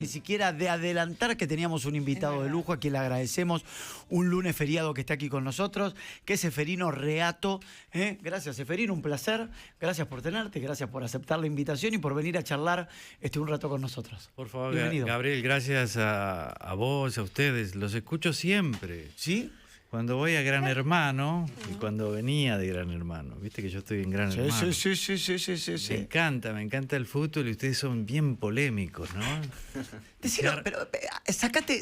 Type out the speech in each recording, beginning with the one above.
Ni siquiera de adelantar que teníamos un invitado de lujo a quien le agradecemos un lunes feriado que está aquí con nosotros, que es Seferino Reato. Gracias, Seferino, un placer. Gracias por tenerte, gracias por aceptar la invitación y por venir a charlar un rato con nosotros. Por favor, bienvenido. Gabriel, gracias a vos, a ustedes. Los escucho siempre. ¿Sí? Cuando voy a Gran Hermano y cuando venía de Gran Hermano. Viste que yo estoy en Gran Hermano. Sí. Me encanta el fútbol y ustedes son bien polémicos, ¿no? Decilo, pero sacate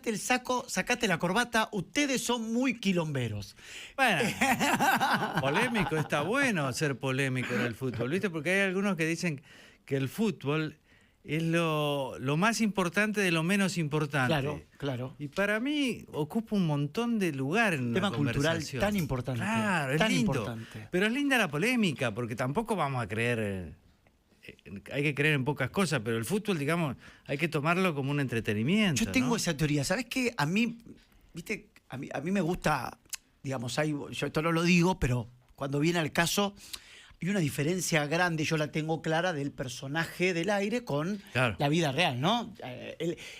el saco, sacate la corbata. Ustedes son muy quilomberos. Bueno, polémico, está bueno ser polémico en el fútbol, ¿viste? Porque hay algunos que dicen que el fútbol es lo más importante de lo menos importante. Claro. Y para mí ocupa un montón de lugar en tema la cultural conversación. tan importante. Claro, es tan lindo. Importante. Pero es linda la polémica, porque tampoco vamos a creer... hay que creer en pocas cosas, pero el fútbol, digamos, hay que tomarlo como un entretenimiento. Yo tengo ¿no? esa teoría. ¿Sabes qué? A mí, viste, a mí me gusta, digamos, yo esto no lo digo, pero cuando viene al caso... Hay una diferencia grande, yo la tengo clara, del personaje del aire con la vida real, ¿no?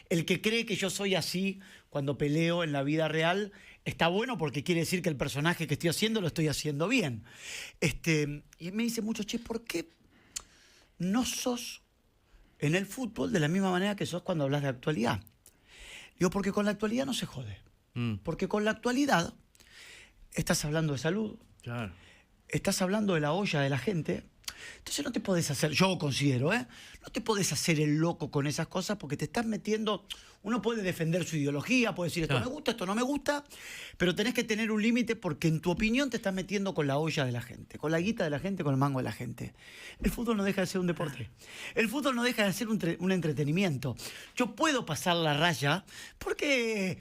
El que cree que yo soy así cuando peleo en la vida real está bueno porque quiere decir que el personaje que estoy haciendo lo estoy haciendo bien. Y me dice mucho, che, ¿por qué no sos en el fútbol de la misma manera que sos cuando hablas de actualidad? Digo, porque con la actualidad no se jode. Porque con la actualidad estás hablando de salud. Claro. Estás hablando de la olla de la gente, entonces no te podés hacer, yo considero, no te podés hacer el loco con esas cosas porque te estás metiendo, uno puede defender su ideología, puede decir esto me gusta, esto no me gusta, pero tenés que tener un límite porque en tu opinión te estás metiendo con la olla de la gente, con la guita de la gente, con el mango de la gente. El fútbol no deja de ser un deporte, el fútbol no deja de ser un entretenimiento. Yo puedo pasar la raya porque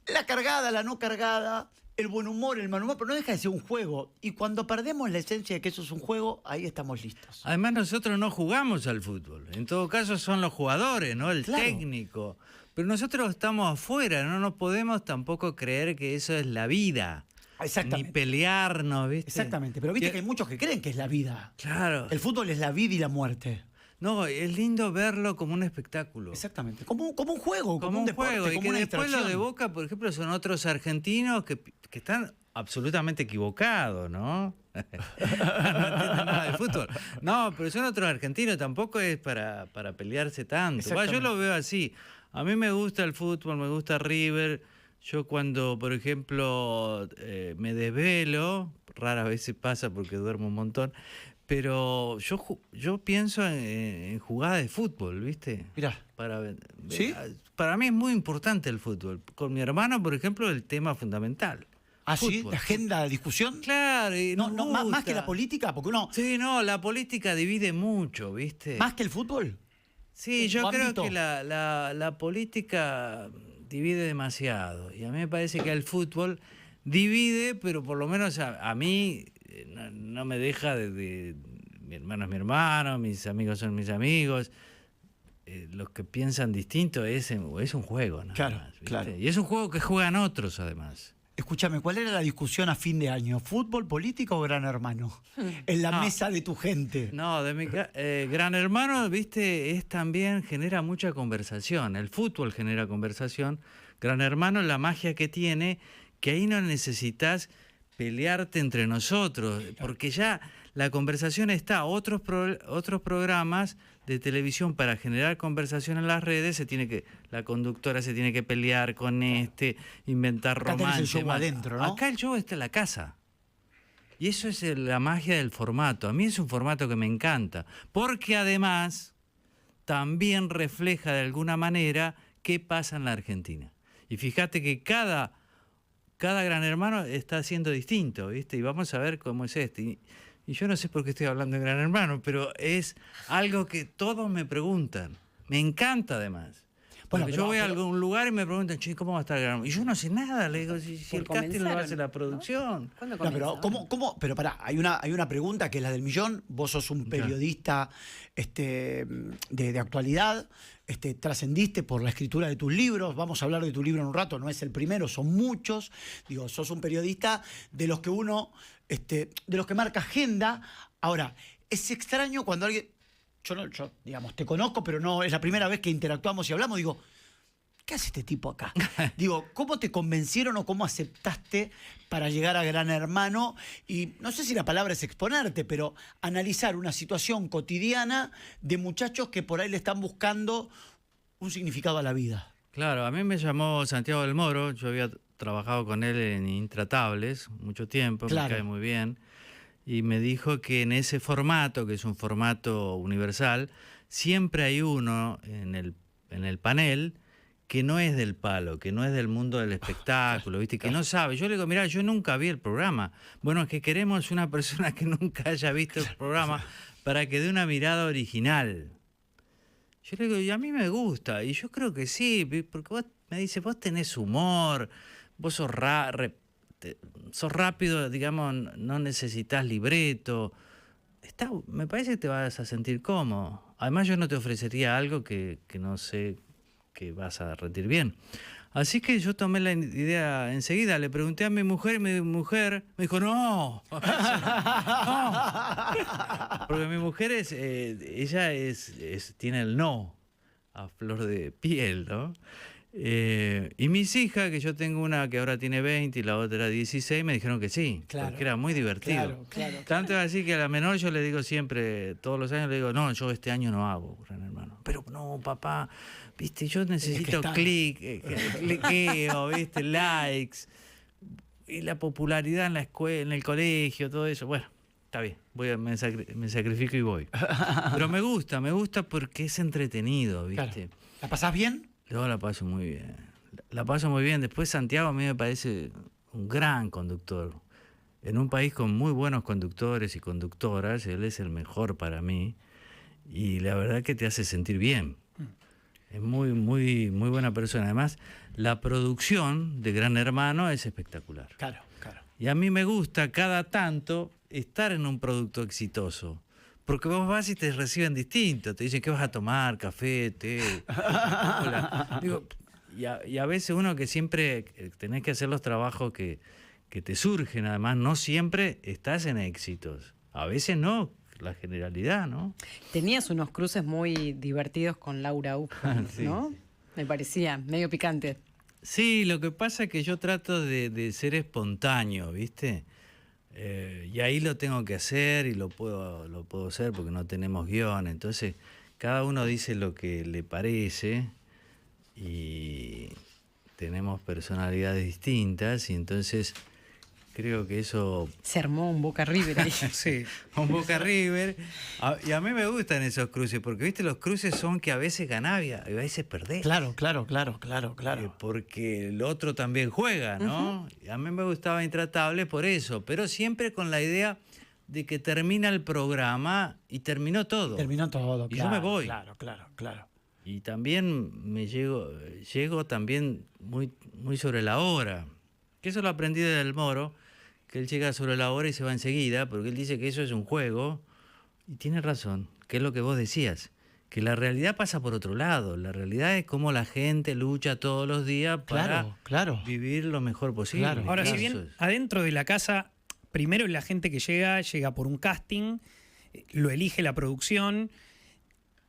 la cargada, la no cargada... El buen humor, el mal humor, pero no deja de ser un juego. Y cuando perdemos la esencia de que eso es un juego, ahí estamos listos. Además, nosotros no jugamos al fútbol. En todo caso, son los jugadores, ¿no? El técnico. Pero nosotros estamos afuera, no nos podemos tampoco creer que eso es la vida. Exactamente. Ni pelearnos, ¿viste? Exactamente. Pero viste que hay muchos que creen que es la vida. Claro. El fútbol es la vida y la muerte. No, es lindo verlo como un espectáculo. Exactamente, como un juego, como un deporte, juego. Y como que una después distracción. lo de Boca, por ejemplo, son otros argentinos que están absolutamente equivocados, ¿no? No entienden nada de fútbol. No, pero son otros argentinos, tampoco es para pelearse tanto. Yo lo veo así. A mí me gusta el fútbol, me gusta River. Yo cuando, por ejemplo, me desvelo, raras veces pasa porque duermo un montón, pero yo pienso en jugadas de fútbol, ¿viste? Mirá. ¿Sí? Para mí es muy importante el fútbol. Con mi hermano, por ejemplo, el tema fundamental. ¿Ah, fútbol. sí? ¿La agenda de discusión? Claro. Y no, más que la política, porque uno... Sí, no, la política divide mucho, ¿viste? ¿Más que el fútbol? Sí, yo creo que la política divide demasiado. Y a mí me parece que el fútbol divide, pero por lo menos a mí no me deja de... Mi hermano es mi hermano, mis amigos son mis amigos. Los que piensan distinto es un juego, ¿no? Claro. Y es un juego que juegan otros, además. Escúchame, ¿cuál era la discusión a fin de año? ¿Fútbol, política o Gran Hermano? En la mesa de tu gente. No, Gran Hermano, viste, también genera mucha conversación. El fútbol genera conversación. Gran Hermano, la magia que tiene, que ahí no necesitas pelearte entre nosotros, porque ya la conversación está. Otros programas de televisión para generar conversación en las redes la conductora se tiene que pelear con inventar romance. Acá tenés el show adentro, ¿no? Acá el show está en la casa. Y eso es la magia del formato. A mí es un formato que me encanta, porque además también refleja de alguna manera qué pasa en la Argentina. Y fíjate que cada Gran Hermano está siendo distinto, ¿viste? Y vamos a ver cómo es este. Y yo no sé por qué estoy hablando de Gran Hermano, pero es algo que todos me preguntan. Me encanta, además. Porque yo voy a algún lugar y me preguntan, che, ¿cómo va a estar Gran Hermano? Y yo no sé nada, le digo, si el casting lo hace la producción. ¿No? Pero ¿cómo? Pero pará, hay una pregunta que es la del millón. Vos sos un periodista de actualidad, trascendiste por la escritura de tus libros. Vamos a hablar de tu libro en un rato, no es el primero, son muchos. Digo, sos un periodista de los que de los que marca agenda. Ahora, es extraño cuando alguien... yo, digamos, te conozco, pero no es la primera vez que interactuamos y hablamos, digo, ¿qué hace este tipo acá? Digo, ¿cómo te convencieron o cómo aceptaste para llegar a Gran Hermano? Y no sé si la palabra es exponerte, pero analizar una situación cotidiana de muchachos que por ahí le están buscando un significado a la vida. Claro, a mí me llamó Santiago del Moro, yo había trabajado con él en Intratables mucho tiempo, Claro. me cae muy bien, y me dijo que en ese formato, que es un formato universal, siempre hay uno en el panel que no es del palo, que no es del mundo del espectáculo, ¿viste? Que no sabe. Yo le digo, mira, yo nunca vi el programa. Bueno, es que queremos una persona que nunca haya visto el programa para que dé una mirada original. Yo le digo, y a mí me gusta, y yo creo que sí, porque vos me dices, vos tenés humor, vos sos rápido, digamos, no necesitas libreto. Me parece que te vas a sentir cómodo. Además, yo no te ofrecería algo que no sé que vas a rendir bien. Así que yo tomé la idea enseguida, le pregunté a mi mujer y mi mujer me dijo, no, no. Porque mi mujer ella tiene el no a flor de piel, ¿no? Y mis hijas, que yo tengo una que ahora tiene 20 y la otra 16, me dijeron que sí, Claro, porque era muy divertido. Claro. Tanto es así que a la menor yo le digo siempre, todos los años le digo, no, yo este año no hago, Gran Hermano. Pero no, papá, viste, yo necesito cliqueo, viste, likes, y la popularidad en la escuela, en el colegio, todo eso. Bueno, está bien, me sacrifico y voy. Pero me gusta porque es entretenido, viste. Claro. ¿La pasás bien? Yo la paso muy bien. La paso muy bien. Después Santiago a mí me parece un gran conductor. En un país con muy buenos conductores y conductoras, él es el mejor para mí. Y la verdad que te hace sentir bien. Es muy buena persona. Además, la producción de Gran Hermano es espectacular. Claro. Y a mí me gusta cada tanto estar en un producto exitoso. Porque vos vas y te reciben distinto. Te dicen, ¿qué vas a tomar? Café, té, Coca-Cola. Digo, y a veces uno que siempre tenés que hacer los trabajos que te surgen, además, no siempre estás en éxitos. A veces no, la generalidad, ¿no? Tenías unos cruces muy divertidos con Laura Ufman, Sí, ¿no? sí. Me parecía medio picante. Sí, lo que pasa es que yo trato de ser espontáneo, ¿viste? Y ahí lo tengo que hacer y lo puedo hacer porque no tenemos guión. Entonces, cada uno dice lo que le parece y tenemos personalidades distintas y entonces creo que eso... Se armó un Boca River ahí. Sí, un Boca River. Y a mí me gustan esos cruces porque, viste, los cruces son que a veces ganás y a veces perdés. Claro. Porque el otro también juega, ¿no? Y a mí me gustaba Intratable por eso, pero siempre con la idea de que termina el programa y terminó todo. Terminó todo, Y yo me voy. Claro. Y también llego también muy sobre la hora. Que eso lo aprendí del Moro, que él llega sobre la hora y se va enseguida, porque él dice que eso es un juego, y tiene razón, que es lo que vos decías, que la realidad pasa por otro lado. La realidad es cómo la gente lucha todos los días para vivir lo mejor posible. Claro. Ahora, si Eso bien es. adentro de la casa, primero la gente que llega por un casting, lo elige la producción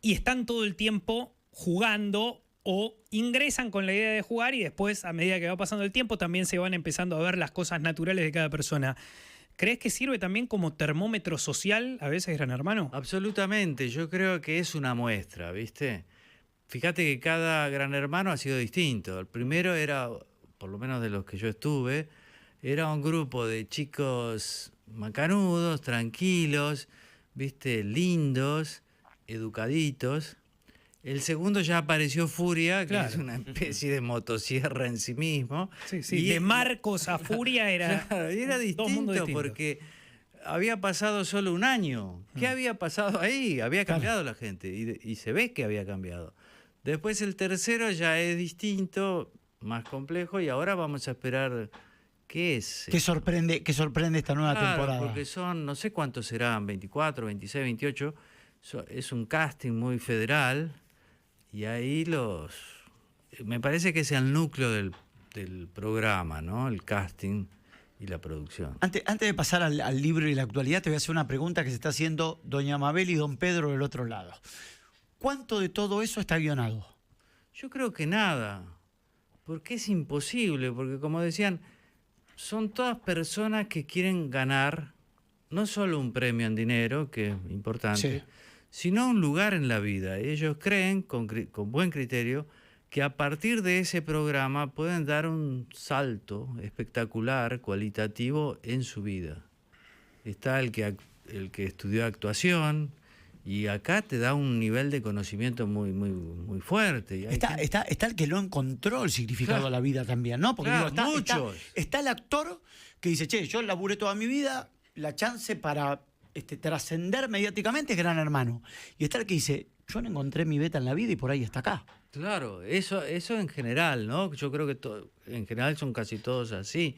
y están todo el tiempo jugando o ingresan con la idea de jugar y después, a medida que va pasando el tiempo, también se van empezando a ver las cosas naturales de cada persona. ¿Crees que sirve también como termómetro social a veces, Gran Hermano? Absolutamente, yo creo que es una muestra, ¿viste? Fíjate que cada Gran Hermano ha sido distinto. El primero era, por lo menos de los que yo estuve, era un grupo de chicos macanudos, tranquilos, ¿viste? Lindos, educaditos. El segundo ya apareció Furia, que Claro. es una especie de motosierra en sí mismo. Sí, sí. Y De Marcos a Furia era, claro, y era dos mundos distinto distintos. porque había pasado solo un año. ¿Qué había pasado ahí? Había cambiado la gente y se ve que había cambiado. Después el tercero ya es distinto, más complejo y ahora vamos a esperar qué es. ¿Qué sorprende esta nueva Claro, temporada? porque son, no sé cuántos serán, 24, 26, 28. Es un casting muy federal y ahí me parece que es el núcleo del programa, ¿no? El casting. y la producción. Antes de pasar al libro y la actualidad, te voy a hacer una pregunta que se está haciendo doña Mabel y don Pedro del otro lado. ¿Cuánto de todo eso está guionado? Yo creo que nada, porque es imposible, porque como decían, son todas personas que quieren ganar no solo un premio en dinero, que es importante, Sí. sino un lugar en la vida. Ellos creen, con buen criterio, que a partir de ese programa pueden dar un salto espectacular, cualitativo en su vida. Está el que estudió actuación, y acá te da un nivel de conocimiento muy, muy, muy fuerte. Y hay gente- Está el que no encontró el significado Claro. de la vida también, ¿no? Porque Claro, digo, muchos. está el actor que dice, che, yo laburé toda mi vida, la chance para trascender mediáticamente es Gran Hermano. Y está el que dice, yo no encontré mi beta en la vida y por ahí está acá. Claro, eso en general, ¿no? Yo creo que en general son casi todos así.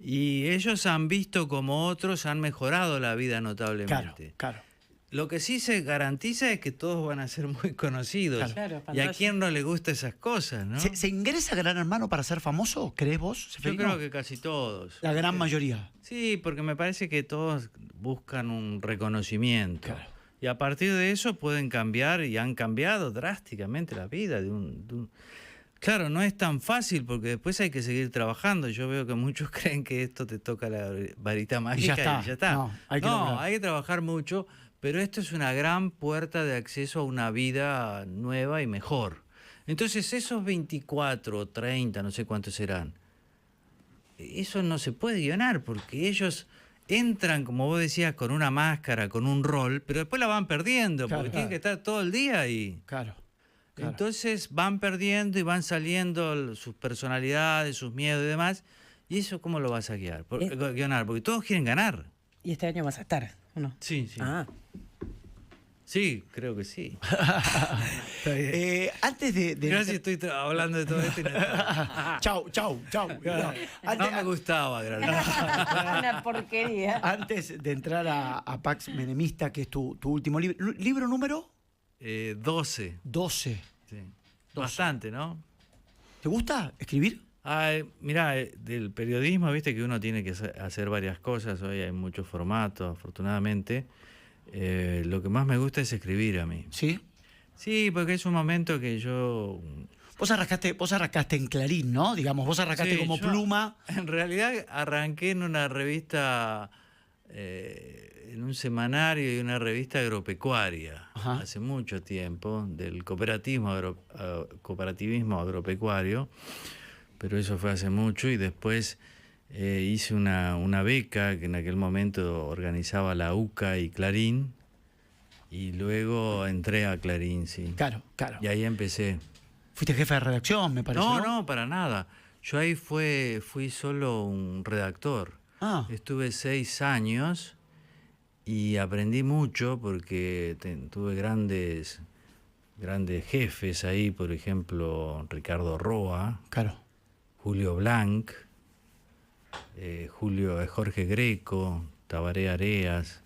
Y ellos han visto como otros han mejorado la vida Claro, notablemente. claro. Lo que sí se garantiza es que todos van a ser muy conocidos. Claro, Y a pantalla. quién no le gusta esas cosas, ¿no? ¿Se ingresa Gran Hermano para ser famoso? ¿Crees vos? Yo Seferino? creo que casi todos. La gran mayoría. Sí, porque me parece que todos buscan un reconocimiento. Claro. Y a partir de eso pueden cambiar y han cambiado drásticamente la vida de un... Claro, no es tan fácil porque después hay que seguir trabajando. Yo veo que muchos creen que esto te toca la varita mágica y ya está. No, hay que lograr. hay que trabajar mucho, pero esto es una gran puerta de acceso a una vida nueva y mejor. Entonces esos 24 o 30, no sé cuántos serán, eso no se puede guionar porque ellos entran, como vos decías, con una máscara, con un rol, pero después la van perdiendo Claro, porque claro. tienen que estar todo el día ahí. Claro. Claro. Entonces van perdiendo y van saliendo sus personalidades, sus miedos y demás. ¿Y eso cómo lo vas a guionar? Porque todos quieren ganar. Y este año vas a estar, ¿o no? Sí, sí. Ah, Sí, creo que sí. Antes de Mirá si estoy hablando de todo esto y no Chau. No, No me gustaba, una porquería. antes de entrar a Pax Menemista, que es tu último libro. ¿Libro número? 12. 12. Sí. Bastante, ¿no? ¿Te gusta escribir? Mirá, del periodismo, viste que uno tiene que hacer varias cosas. Hoy hay muchos formatos, afortunadamente. Lo que más me gusta es escribir a mí. Sí. Sí, porque es un momento que yo... Vos arrancaste en Clarín, ¿no? Digamos, vos arrancaste Sí, como yo pluma. En realidad arranqué en una revista, en un semanario y una revista agropecuaria, Ajá. hace mucho tiempo, del cooperativismo agropecuario, pero eso fue hace mucho y después hice una beca que en aquel momento organizaba la UCA y Clarín y luego entré a Clarín, sí. Claro. Y ahí empecé. Fuiste jefe de redacción, me parece. No, para nada. Yo ahí fui solo un redactor. Ah, Estuve 6 años y aprendí mucho porque tuve grandes jefes ahí, por ejemplo, Ricardo Roa, claro. Julio Blanc, Jorge Greco, Tabaré Areas,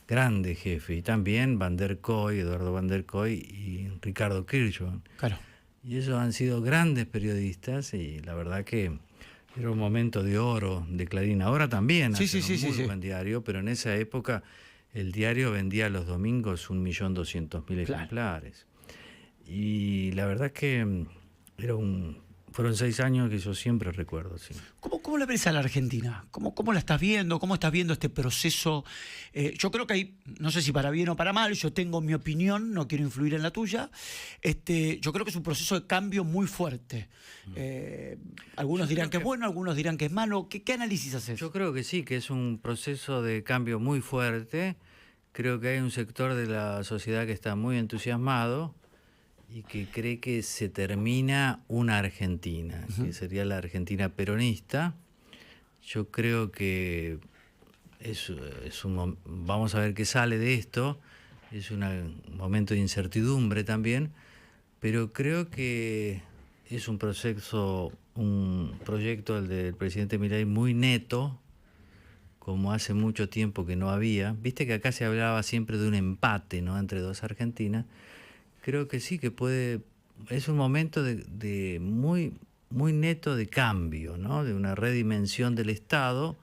grandes jefes. Y también Eduardo Van der Koy y Ricardo Kirchhoff. Claro. Y ellos han sido grandes periodistas y la verdad que era un momento de oro de Clarín. Ahora también Sí, hace sí, un sí, muy sí. buen diario, pero en esa época el diario vendía los domingos 1.200.000 Claro. ejemplares. Y la verdad que fueron 6 años que yo siempre recuerdo, sí. ¿Cómo le ves a la Argentina? ¿Cómo la estás viendo? ¿Cómo estás viendo este proceso? Yo creo que hay, no sé si para bien o para mal, yo tengo mi opinión, no quiero influir en la tuya. Yo creo que es un proceso de cambio muy fuerte. Algunos Yo dirán creo que es que- bueno, algunos dirán que es malo. ¿Qué análisis haces? Yo creo que sí, que es un proceso de cambio muy fuerte. Creo que hay un sector de la sociedad que está muy entusiasmado y que cree que se termina una Argentina, que sería la Argentina peronista. Yo creo que vamos a ver qué sale de esto. Es un momento de incertidumbre también, pero creo que es un proyecto el del presidente Milei muy neto, como hace mucho tiempo que no había. Viste que acá se hablaba siempre de un empate, ¿no?, entre dos Argentinas. Creo que sí, que es un momento de muy, muy neto de cambio, ¿no?, de una redimensión del Estado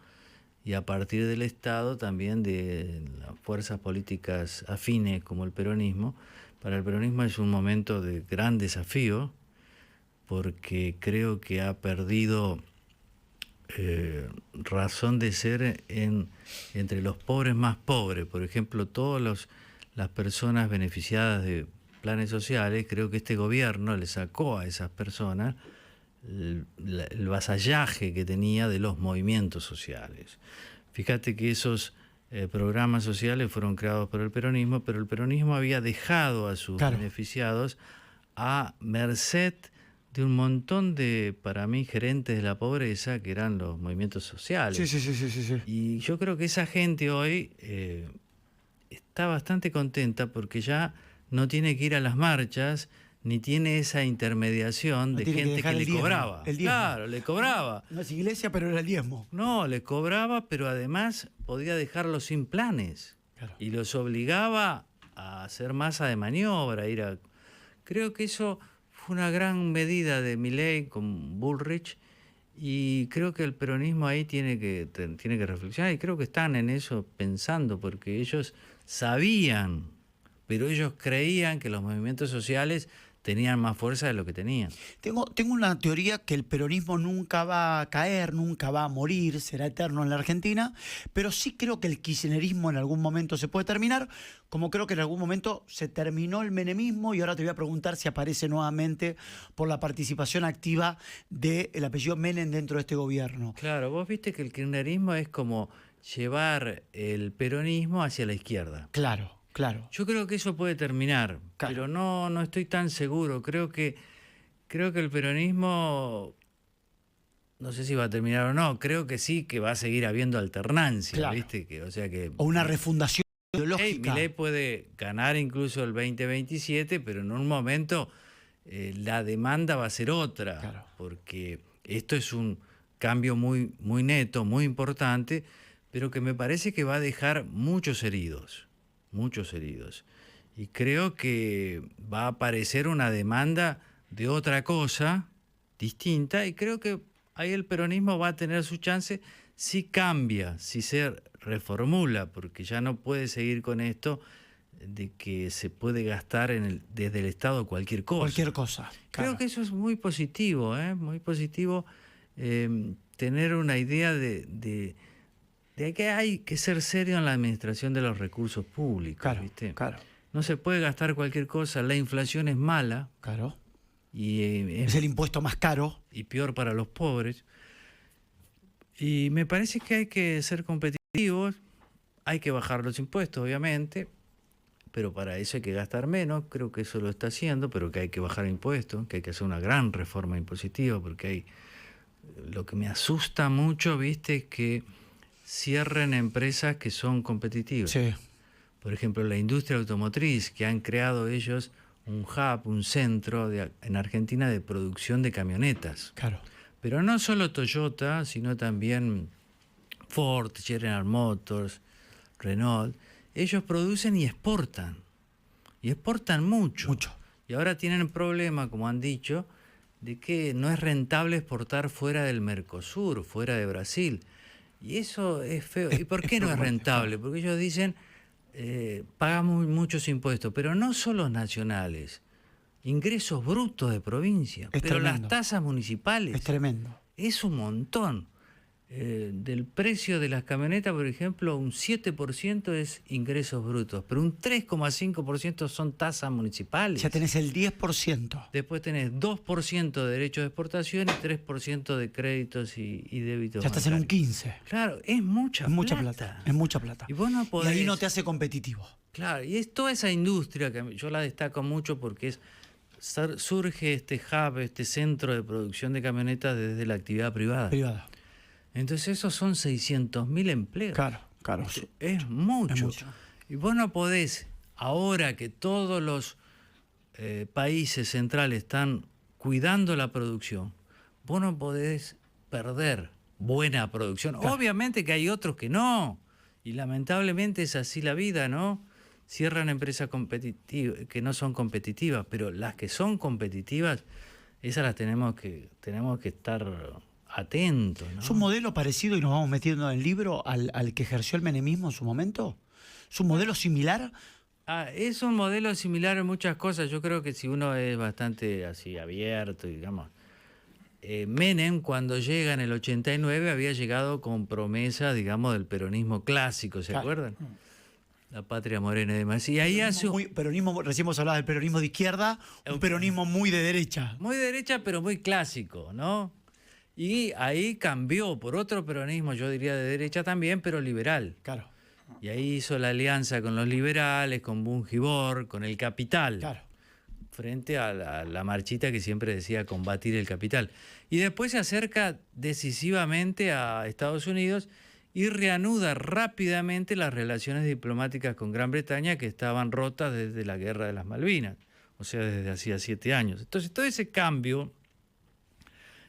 y a partir del Estado también de las fuerzas políticas afines como el peronismo. Para el peronismo es un momento de gran desafío porque creo que ha perdido razón de ser entre los pobres más pobres. Por ejemplo, todas las personas beneficiadas de planes sociales, creo que este gobierno le sacó a esas personas el vasallaje que tenía de los movimientos sociales. Fíjate que esos programas sociales fueron creados por el peronismo, pero el peronismo había dejado a sus beneficiados a merced de un montón de, para mí, gerentes de la pobreza, que eran los movimientos sociales. Sí. Y yo creo que esa gente hoy está bastante contenta porque ya no tiene que ir a las marchas, ni tiene esa intermediación No de tiene que gente dejar que el le diezmo, cobraba. el diezmo. Claro, le cobraba. No es iglesia, pero era el diezmo. No, le cobraba, pero además podía dejarlos sin planes. Claro. Y los obligaba a hacer masa de maniobra, a ir a... Creo que eso fue una gran medida de Milei con Bullrich, y creo que el peronismo ahí tiene que reflexionar, y creo que están en eso pensando, porque ellos sabían, pero ellos creían que los movimientos sociales tenían más fuerza de lo que tenían. Tengo una teoría que el peronismo nunca va a caer, nunca va a morir, será eterno en la Argentina, pero sí creo que el kirchnerismo en algún momento se puede terminar, como creo que en algún momento se terminó el menemismo, y ahora te voy a preguntar si aparece nuevamente por la participación activa del apellido Menem dentro de este gobierno. Claro, vos viste que el kirchnerismo es como llevar el peronismo hacia la izquierda. Claro. Yo creo que eso puede terminar, Claro. pero no estoy tan seguro. Creo que el peronismo, no sé si va a terminar o no, creo que sí, que va a seguir habiendo alternancia, Claro. ¿viste? O una refundación ideológica. Milei puede ganar incluso el 2027, pero en un momento la demanda va a ser otra, Claro. porque esto es un cambio muy, muy neto, muy importante, pero que me parece que va a dejar muchos heridos. Y creo que va a aparecer una demanda de otra cosa distinta, y creo que ahí el peronismo va a tener su chance si cambia, si se reformula, porque ya no puede seguir con esto de que se puede gastar desde el Estado cualquier cosa. Cualquier cosa. Creo que eso es muy positivo, muy positivo, tener una idea de que hay que ser serio en la administración de los recursos públicos, ¿viste? Claro. No se puede gastar cualquier cosa, la inflación es mala Claro. y Es el impuesto más caro. y peor para los pobres. Y me parece que hay que ser competitivos, hay que bajar los impuestos, obviamente, pero para eso hay que gastar menos, creo que eso lo está haciendo, pero que hay que bajar impuestos, que hay que hacer una gran reforma impositiva, porque lo que me asusta mucho, ¿viste?, es que cierren empresas que son competitivas. Sí. Por ejemplo, la industria automotriz, que han creado ellos un hub, un centro en Argentina de producción de camionetas. Claro. Pero no solo Toyota, sino también Ford, General Motors, Renault. Ellos producen y exportan mucho. Y ahora tienen el problema, como han dicho, de que no es rentable exportar fuera del Mercosur, fuera de Brasil. Y eso es feo. ¿Y por qué no es rentable? Porque ellos dicen, pagamos muchos impuestos, pero no solo nacionales, ingresos brutos de provincia, Es pero tremendo. las tasas municipales. Es tremendo. Es un montón. Del precio de las camionetas, por ejemplo, un 7% es ingresos brutos, pero un 3,5% son tasas municipales. Ya tenés el 10%. Después tenés 2% de derechos de exportación y 3% de créditos y débitos. Ya estás en un bancarios. 15%. Claro, es mucha Es mucha plata. plata. Es mucha plata. Y vos no Y podés... ahí no te hace competitivo. Claro, y es toda esa industria que yo la destaco mucho porque surge este hub, este centro de producción de camionetas desde la actividad privada. Privada. Entonces esos son 600.000 empleos. Claro. Es mucho. Es mucho. Y vos no podés, ahora que todos los países centrales están cuidando la producción, vos no podés perder buena producción. Claro. Obviamente que hay otros que no, y lamentablemente es así la vida, ¿no? Cierran empresas competitivas que no son competitivas, pero las que son competitivas, esas las tenemos que estar atento, ¿no? ¿Es un modelo parecido, y nos vamos metiendo en el libro, al que ejerció el menemismo en su momento? ¿Es un modelo similar? Es un modelo similar en muchas cosas. Yo creo que si uno es bastante así abierto, digamos. Menem, cuando llega en el 89, había llegado con promesa, digamos, del peronismo clásico, ¿se acuerdan? La patria morena y demás. Y ahí hace Peronismo, recién hemos hablado del peronismo de izquierda, un peronismo muy de derecha. muy derecha, pero muy clásico, ¿no? Y ahí cambió por otro peronismo, yo diría de derecha también, pero liberal. Claro, Y ahí hizo la alianza con los liberales, con Bungibor, con el capital. claro. Frente a la marchita que siempre decía combatir el capital. Y después se acerca decisivamente a Estados Unidos y reanuda rápidamente las relaciones diplomáticas con Gran Bretaña que estaban rotas desde la Guerra de las Malvinas, o sea, desde hacía 7 años. Entonces, todo ese cambio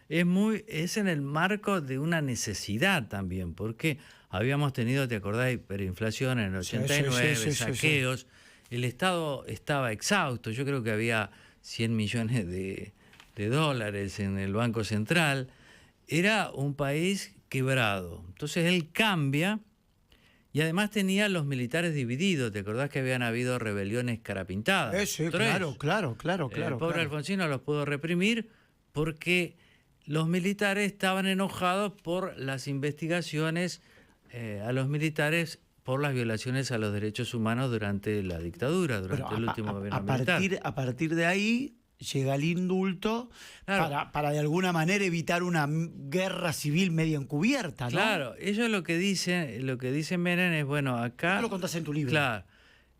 es en el marco de una necesidad también, porque habíamos tenido, ¿te acordás? Hiperinflación en el 89, sí, saqueos. El Estado estaba exhausto, yo creo que había 100 millones de dólares en el Banco Central. Era un país quebrado. Entonces él cambia y además tenía los militares divididos. ¿Te acordás que habían habido rebeliones carapintadas? Sí, 3. claro. El pobre Alfonsín no los pudo reprimir porque los militares estaban enojados por las investigaciones a los militares por las violaciones a los derechos humanos durante la dictadura, durante el último gobierno militar. A partir de ahí llega el indulto, Claro. para de alguna manera evitar una guerra civil medio encubierta, ¿no? Claro, ellos lo que dicen Menem es, bueno, acá... No lo contás en tu libro. Claro,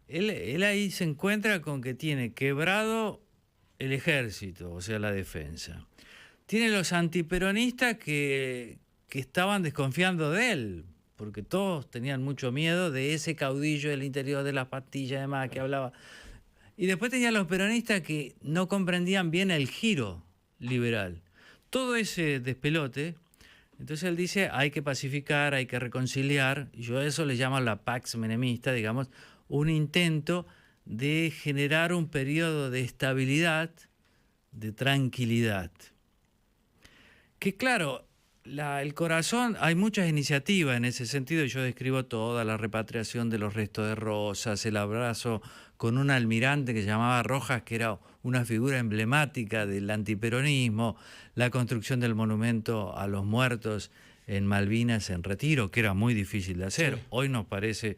él ahí se encuentra con que tiene quebrado el ejército, o sea, la defensa. Tiene los antiperonistas que estaban desconfiando de él, porque todos tenían mucho miedo de ese caudillo del interior de las pastillas, además, que hablaba. Y después tenía los peronistas que no comprendían bien el giro liberal. Todo ese despelote, entonces él dice, hay que pacificar, hay que reconciliar, y yo a eso le llamo la Pax Menemista, digamos, un intento de generar un periodo de estabilidad, de tranquilidad. Que claro, el corazón, hay muchas iniciativas en ese sentido, y yo describo toda la repatriación de los restos de Rosas, el abrazo con un almirante que se llamaba Rojas, que era una figura emblemática del antiperonismo, la construcción del monumento a los muertos en Malvinas en Retiro, que era muy difícil de hacer. Sí. Hoy nos parece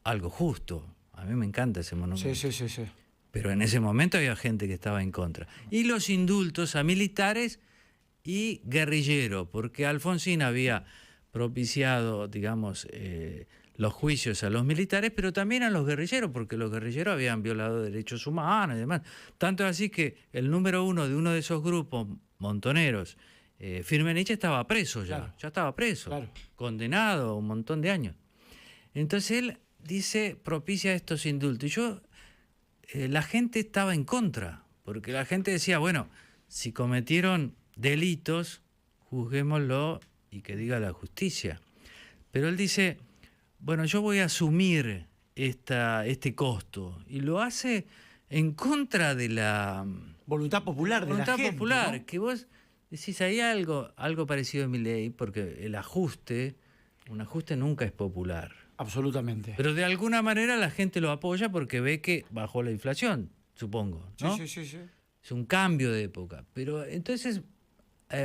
algo justo. A mí me encanta ese monumento. Sí. Pero en ese momento había gente que estaba en contra. Y los indultos a militares y guerrilleros, porque Alfonsín había propiciado, digamos, los juicios a los militares, pero también a los guerrilleros, porque los guerrilleros habían violado derechos humanos y demás. Tanto así que el número uno de esos grupos montoneros, Firmenich, estaba preso ya, Claro. ya estaba preso, Claro. condenado a un montón de años. Entonces él dice, propicia estos indultos. Y la gente estaba en contra, porque la gente decía, bueno, si cometieron delitos, juzguémoslo y que diga la justicia. Pero él dice, bueno, yo voy a asumir este costo, y lo hace en contra de la Voluntad popular de la voluntad gente, popular, ¿no? que vos decís, hay algo parecido en mi ley, porque un ajuste nunca es popular. Absolutamente. Pero de alguna manera la gente lo apoya porque ve que bajó la inflación, supongo, ¿no? Sí. Es un cambio de época. Pero entonces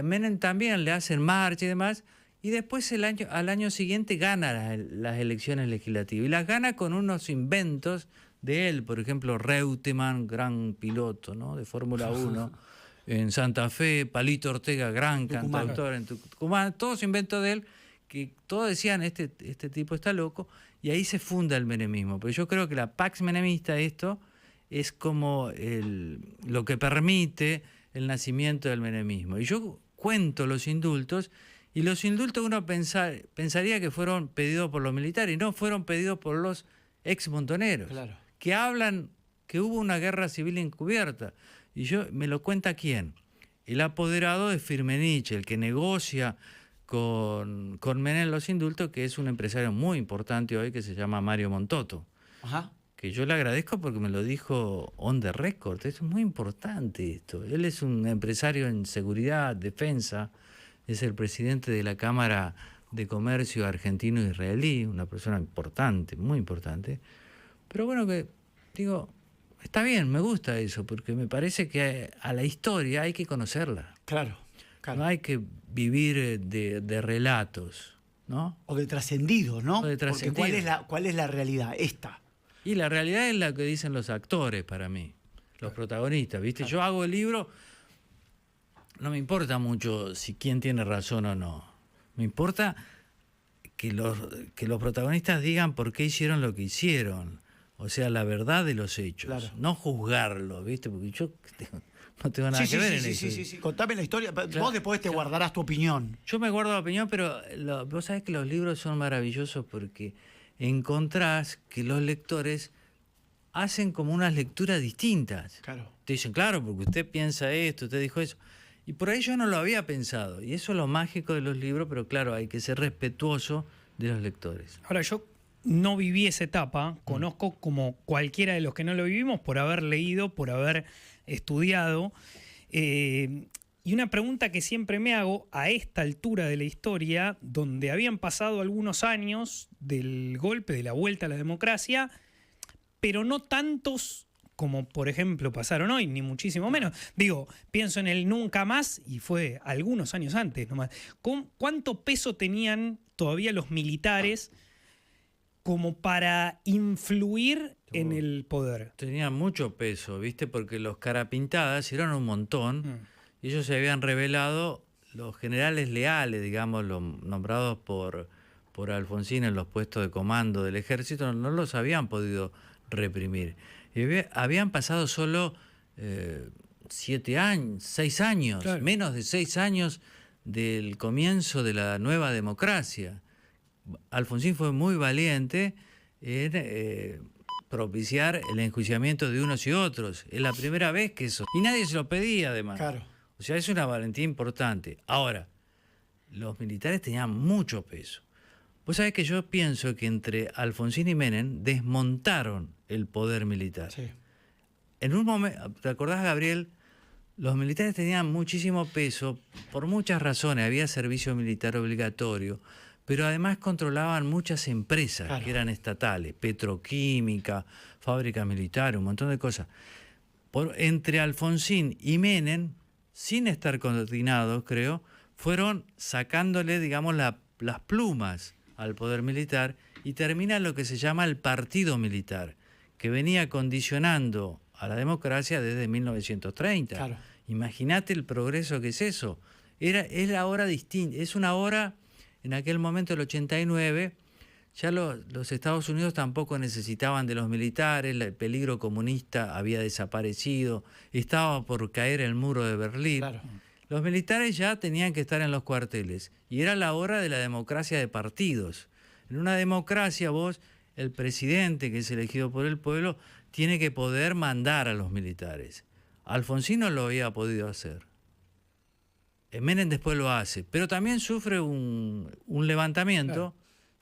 Menem también le hacen marcha y demás, y después al año siguiente gana las elecciones legislativas. Y las gana con unos inventos de él, por ejemplo, Reutemann, gran piloto, ¿no?, de Fórmula 1, en Santa Fe, Palito Ortega, gran Tucumán. cantautor en Tucumán, todos inventos de él, que todos decían, este tipo está loco, y ahí se funda el menemismo. Pero yo creo que la Pax Menemista, esto, es como lo que permite el nacimiento del menemismo. Y yo cuento los indultos, y los indultos uno pensaría que fueron pedidos por los militares, y no, fueron pedidos por los exmontoneros, Claro. que hablan que hubo una guerra civil encubierta. Y me lo cuenta ¿quién? El apoderado de Firmenich, el que negocia con Menem los indultos, que es un empresario muy importante hoy que se llama Mario Montoto, Ajá. que yo le agradezco porque me lo dijo on the record. Es muy importante esto. Él es un empresario en seguridad, defensa, es el presidente de la Cámara de Comercio Argentino-Israelí, una persona importante, muy importante. Pero bueno, que digo, está bien, me gusta eso, porque me parece que a la historia hay que conocerla. Claro, claro. No hay que vivir de relatos, ¿no? O de trascendido, ¿no? O de Porque trascendido. ¿cuál es la realidad? Esta. Y la realidad es la que dicen los actores para mí, los protagonistas, ¿viste? Yo hago el libro, no me importa mucho si quién tiene razón o no. Me importa que los protagonistas digan por qué hicieron lo que hicieron. O sea, la verdad de los hechos. Claro. No juzgarlo, ¿viste? Porque yo no tengo nada Sí, que ver sí, en sí, eso. sí. Contame la historia. Vos después te guardarás tu opinión. Yo me guardo la opinión, pero vos sabés que los libros son maravillosos porque encontrás que los lectores hacen como unas lecturas distintas. Claro. Te dicen, claro, porque usted piensa esto, usted dijo eso. Y por ahí yo no lo había pensado. Y eso es lo mágico de los libros, pero claro, hay que ser respetuoso de los lectores. Ahora, yo no viví esa etapa, conozco como cualquiera de los que no lo vivimos por haber leído, por haber estudiado. Y una pregunta que siempre me hago a esta altura de la historia, donde habían pasado algunos años del golpe, de la vuelta a la democracia, pero no tantos como por ejemplo pasaron hoy, ni muchísimo menos. Digo, pienso en el Nunca Más y fue algunos años antes nomás. ¿Cuánto peso tenían todavía los militares como para influir en el poder? Tenía mucho peso, ¿viste? Porque los carapintadas eran un montón. Y ellos se habían revelado los generales leales, digamos, los nombrados por Alfonsín en los puestos de comando del ejército, no los habían podido reprimir. Y habían pasado solo 7 años, 6 años, claro, menos de 6 años del comienzo de la nueva democracia. Alfonsín fue muy valiente en propiciar el enjuiciamiento de unos y otros. Es la primera vez que eso. Y nadie se lo pedía, además. Claro. O sea, es una valentía importante. Ahora, los militares tenían mucho peso. Vos sabés que yo pienso que entre Alfonsín y Menem desmontaron el poder militar. Sí. En un momento, ¿te acordás, Gabriel? Los militares tenían muchísimo peso por muchas razones. Había servicio militar obligatorio, pero además controlaban muchas empresas, claro, que eran estatales, petroquímica, fábricas militares, un montón de cosas. Entre Alfonsín y Menem, sin estar coordinados, creo, fueron sacándole, digamos, las plumas al poder militar y termina lo que se llama el partido militar, que venía condicionando a la democracia desde 1930. Claro. Imagínate el progreso que es eso. Es la hora distinta, es una hora, en aquel momento, el 89, ya los Estados Unidos tampoco necesitaban de los militares, el peligro comunista había desaparecido, estaba por caer el muro de Berlín. Claro. Los militares ya tenían que estar en los cuarteles y era la hora de la democracia de partidos. En una democracia vos, el presidente que es elegido por el pueblo, tiene que poder mandar a los militares. Alfonsín no lo había podido hacer. Menem después lo hace, pero también sufre un levantamiento, Claro,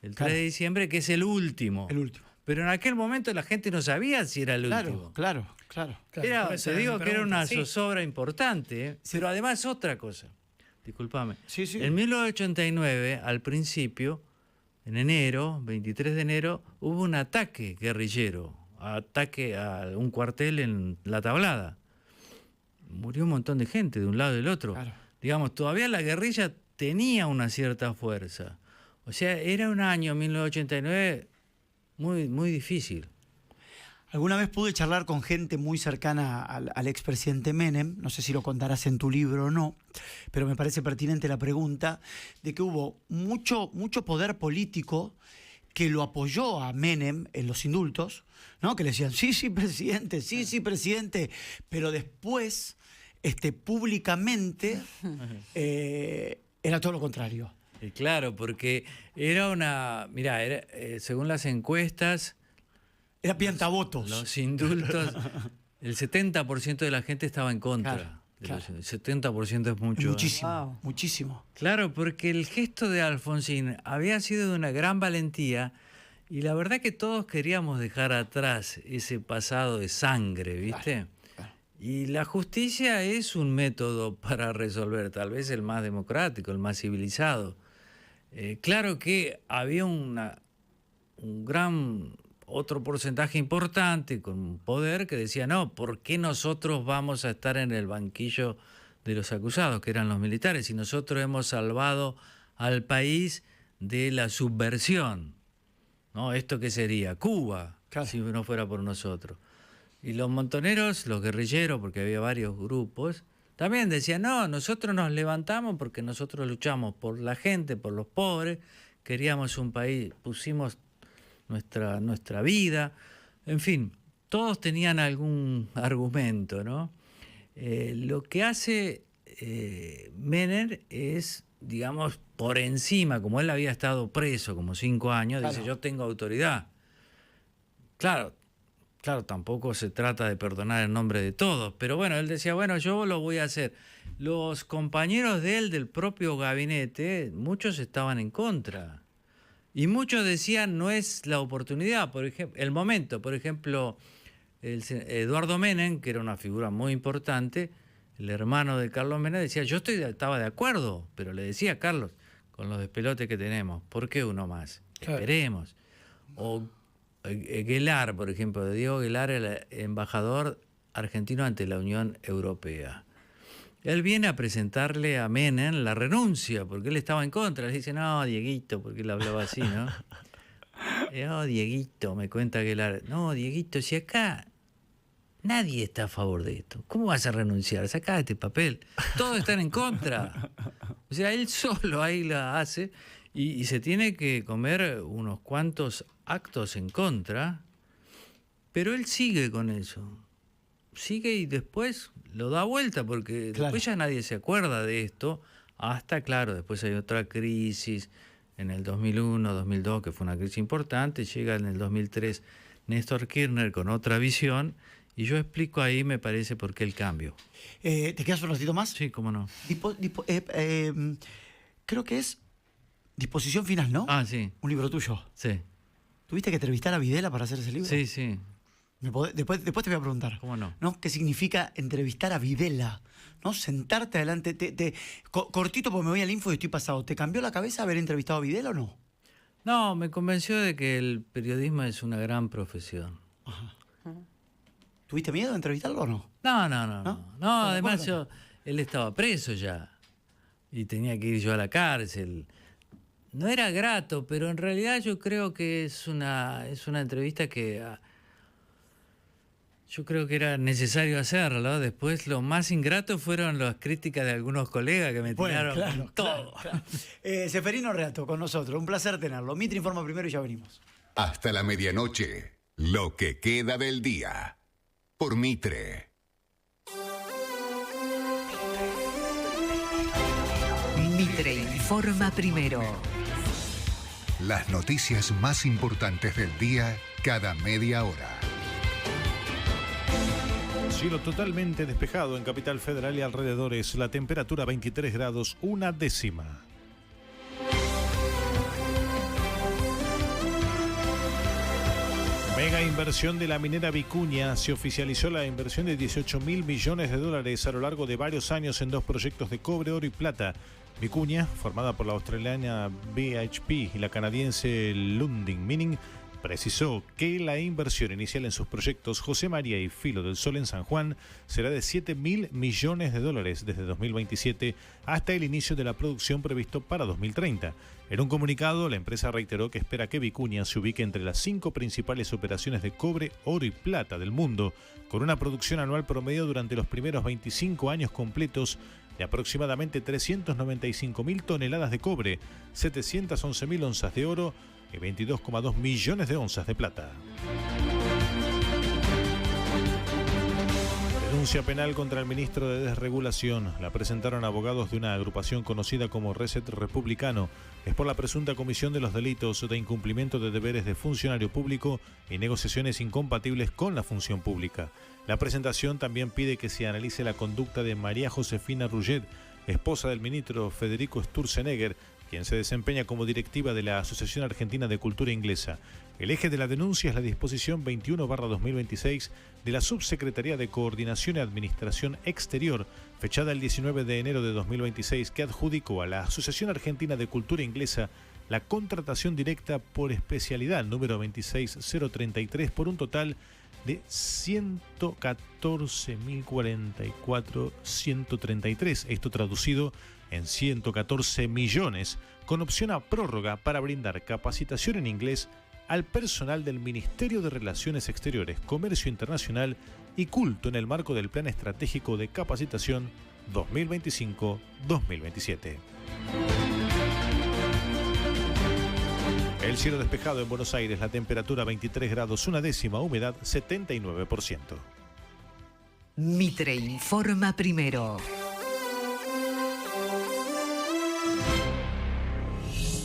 el 3 claro, de diciembre, que es el último. El último. Pero en aquel momento la gente no sabía si era el último. Claro. Era, por eso te era digo mi que era una pregunta, sí. zozobra importante, ¿eh? Pero además otra cosa. Discúlpame. Sí, sí. En 1989, al principio, en enero, 23 de enero, hubo un ataque guerrillero, ataque a un cuartel en La Tablada. Murió un montón de gente de un lado y del otro. Claro. Digamos, todavía la guerrilla tenía una cierta fuerza. O sea, era un año, 1989, muy, muy difícil. Alguna vez pude charlar con gente muy cercana al expresidente Menem, no sé si lo contarás en tu libro o no, pero me parece pertinente la pregunta, de que hubo mucho poder político que lo apoyó a Menem en los indultos, ¿no? Que le decían, sí, presidente, pero después, públicamente, era todo lo contrario. Claro, porque era una... Mirá, según las encuestas... Era piantavotos. Los indultos, el 70% de la gente estaba en contra. Claro. El 70% es mucho. Muchísimo, Wow. muchísimo. Claro, porque el gesto de Alfonsín había sido de una gran valentía y la verdad que todos queríamos dejar atrás ese pasado de sangre, ¿viste? Claro. Y la justicia es un método para resolver, tal vez el más democrático, el más civilizado. Claro que había un gran, otro porcentaje importante con poder que decía, no, ¿por qué nosotros vamos a estar en el banquillo de los acusados, que eran los militares, y nosotros hemos salvado al país de la subversión? ¿No? ¿Esto qué sería? Cuba, Claro. si no fuera por nosotros. Y los montoneros, los guerrilleros, porque había varios grupos, también decían, no, nosotros nos levantamos porque nosotros luchamos por la gente, por los pobres, queríamos un país, pusimos nuestra vida, en fin, todos tenían algún argumento, ¿no? Lo que hace Menem es, digamos, por encima, como él había estado preso como 5 años, Claro. dice, yo tengo autoridad. Claro, tampoco se trata de perdonar en nombre de todos, pero bueno, él decía, bueno, yo lo voy a hacer. Los compañeros de él, del propio gabinete, muchos estaban en contra. Y muchos decían, no es la oportunidad, por ejemplo, el momento. Por ejemplo, Eduardo Menem, que era una figura muy importante, el hermano de Carlos Menem, decía, yo estaba de acuerdo, pero le decía a Carlos, con los despelotes que tenemos, ¿por qué uno más? Claro. Esperemos. O Guelar, por ejemplo, Diego Guelar, el embajador argentino ante la Unión Europea. Él viene a presentarle a Menem la renuncia, porque él estaba en contra. Le dice, no, Dieguito, porque él hablaba así, ¿no? Oh, Dieguito, me cuenta Guelar. No, Dieguito, si acá nadie está a favor de esto, ¿cómo vas a renunciar? Sacá este papel. Todos están en contra. O sea, él solo ahí la hace y se tiene que comer unos cuantos actos en contra, pero él sigue con eso. Sigue y después lo da vuelta, porque Claro. después ya nadie se acuerda de esto, hasta, claro, después hay otra crisis, en el 2001, 2002, que fue una crisis importante, llega en el 2003 Néstor Kirchner con otra visión, y yo explico ahí, me parece, por qué el cambio. ¿Te quedas un ratito más? Sí, cómo no. Creo que es Disposición Final, ¿no? Ah, sí, Un libro tuyo. sí, ¿Tuviste que entrevistar a Videla para hacer ese libro? sí, sí, Después te voy a preguntar. cómo no. ¿No? ¿Qué significa entrevistar a Videla? ¿No? Sentarte adelante. Cortito, porque me voy al info y estoy pasado. ¿Te cambió la cabeza haber entrevistado a Videla o no? No, me convenció de que el periodismo es una gran profesión. ¿Tuviste miedo de entrevistarlo o no? No, ¿No? además Bueno. él estaba preso ya y tenía que ir yo a la cárcel. No era grato, pero en realidad yo creo que es una entrevista que yo creo que era necesario hacerlo. Después lo más ingrato fueron las críticas de algunos colegas que me tiraron con todo. Claro. Seferino Reato con nosotros, un placer tenerlo. Mitre informa primero y ya venimos. Hasta la medianoche, lo que queda del día. Por Mitre. Mitre informa primero. Las noticias más importantes del día cada media hora. Cielo totalmente despejado en Capital Federal y alrededores. La temperatura 23 grados, 1/10. Mega inversión de la minera Vicuña. Se oficializó la inversión de $18.000 millones a lo largo de varios años en 2 proyectos de cobre, oro y plata. Vicuña, formada por la australiana BHP y la canadiense Lundin Mining, precisó que la inversión inicial en sus proyectos José María y Filo del Sol en San Juan será de $7.000 millones desde 2027 hasta el inicio de la producción previsto para 2030. En un comunicado, la empresa reiteró que espera que Vicuña se ubique entre las 5 principales operaciones de cobre, oro y plata del mundo, con una producción anual promedio durante los primeros 25 años completos de aproximadamente 395.000 toneladas de cobre, 711.000 onzas de oro y 22,2 millones de onzas de plata. Denuncia penal contra el ministro de Desregulación. La presentaron abogados de una agrupación conocida como Reset Republicano. Es por la presunta comisión de los delitos de incumplimiento de deberes de funcionario público y negociaciones incompatibles con la función pública. La presentación también pide que se analice la conducta de María Josefina Rullet, esposa del ministro Federico Sturzenegger, quien se desempeña como directiva de la Asociación Argentina de Cultura Inglesa. El eje de la denuncia es la disposición 21/2026 de la Subsecretaría de Coordinación y Administración Exterior, fechada el 19 de enero de 2026, que adjudicó a la Asociación Argentina de Cultura Inglesa la contratación directa por especialidad número 26033 por un total de 114.044.133. Esto traducido en 114 millones, con opción a prórroga para brindar capacitación en inglés al personal del Ministerio de Relaciones Exteriores, Comercio Internacional y Culto en el marco del Plan Estratégico de Capacitación 2025-2027. El cielo despejado en Buenos Aires, la temperatura 23 grados, una décima, humedad 79%. Mitre informa primero.